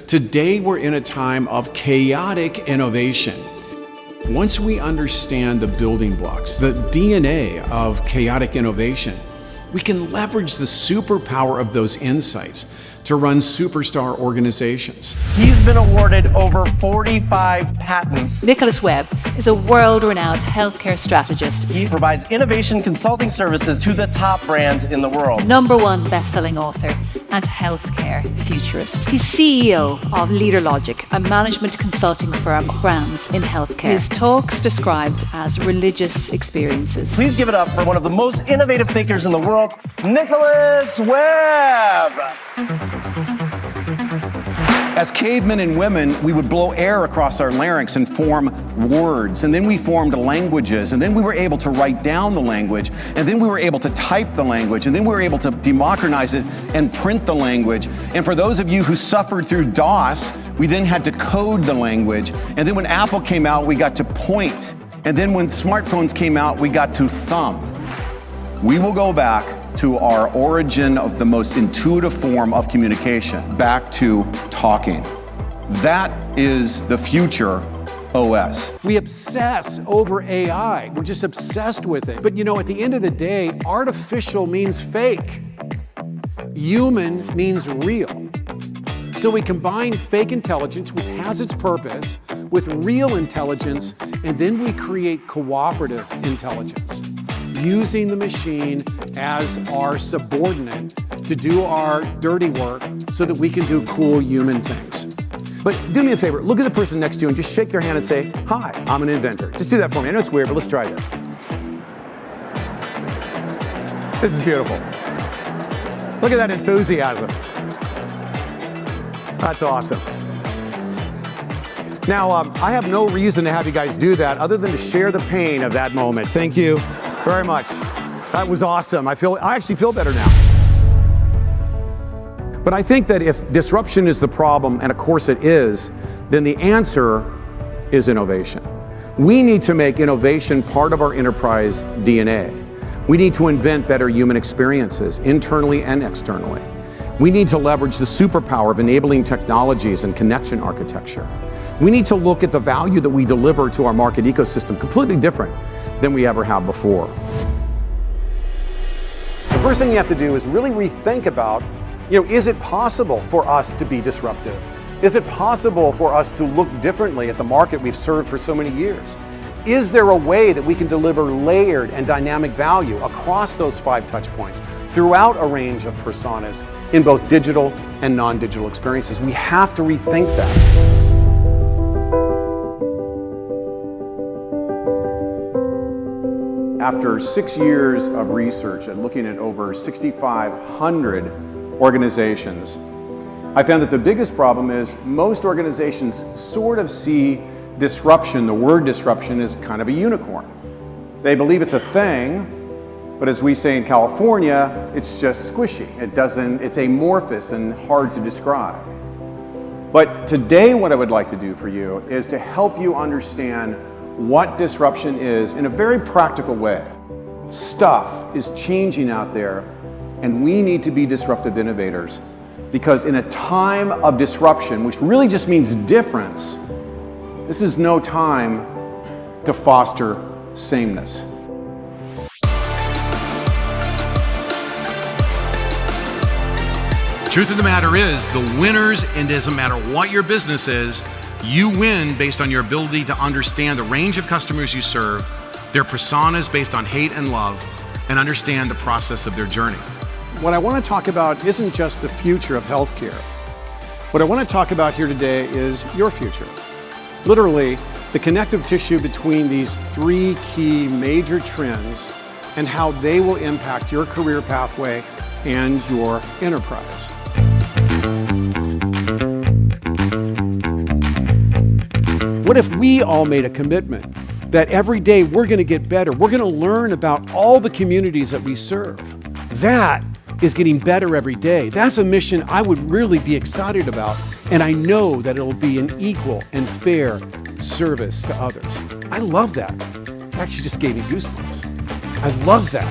today we're in a time of chaotic innovation. Once we understand the building blocks, the DNA of chaotic innovation, we can leverage the superpower of those insights to run superstar organizations. He's been awarded over 45 patents. Nicholas Webb is a world-renowned healthcare strategist. He provides innovation consulting services to the top brands in the world. #1 best-selling author and healthcare futurist. He's CEO of LeaderLogic, a management consulting firm of brands in healthcare. His talks described as religious experiences. Please give it up for one of the most innovative thinkers in the world, Nicholas Webb. As cavemen and women, we would blow air across our larynx and form words, and then we formed languages, and then we were able to write down the language, and then we were able to type the language, and then we were able to democratize it and print the language. And for those of you who suffered through DOS, we then had to code the language, and then when Apple came out, we got to point, and then when smartphones came out, we got to thumb. We will go back to our origin of the most intuitive form of communication, back to talking. That is the future OS. We obsess over AI. We're just obsessed with it. But you know, at the end of the day, artificial means fake. Human means real. So we combine fake intelligence, which has its purpose, with real intelligence, and then we create cooperative intelligence, using the machine as our subordinate to do our dirty work so that we can do cool human things. But do me a favor, look at the person next to you and just shake their hand and say, "Hi, I'm an inventor." Just do that for me. I know it's weird, but let's try this. This is beautiful. Look at that enthusiasm. That's awesome. Now, I have no reason to have you guys do that other than to share the pain of that moment. Thank you very much. That was awesome. I actually feel better now. But I think that if disruption is the problem, and of course it is, then the answer is innovation. We need to make innovation part of our enterprise DNA. We need to invent better human experiences, internally and externally. We need to leverage the superpower of enabling technologies and connection architecture. We need to look at the value that we deliver to our market ecosystem completely different than we ever have before. The first thing you have to do is really rethink about, is it possible for us to be disruptive? Is it possible for us to look differently at the market we've served for so many years? Is there a way that we can deliver layered and dynamic value across those 5 touch points throughout a range of personas in both digital and non-digital experiences? We have to rethink that. After 6 years of research and looking at over 6,500 organizations, I found that the biggest problem is most organizations sort of see disruption, the word disruption, as kind of a unicorn. They believe it's a thing, but as we say in California, it's just squishy. It's amorphous and hard to describe. But today what I would like to do for you is to help you understand what disruption is in a very practical way. Stuff is changing out there, and we need to be disruptive innovators, because in a time of disruption, which really just means difference, this is no time to foster sameness. Truth of the matter is, the winners, and it doesn't matter what your business is, you win based on your ability to understand the range of customers you serve, their personas based on hate and love, and understand the process of their journey. What I want to talk about isn't just the future of healthcare. What I want to talk about here today is your future. Literally, the connective tissue between these 3 key major trends and how they will impact your career pathway and your enterprise. What if we all made a commitment that every day we're going to get better? We're going to learn about all the communities that we serve. That is getting better every day. That's a mission I would really be excited about, and I know that it'll be an equal and fair service to others. I love that. It actually just gave me goosebumps. I love that.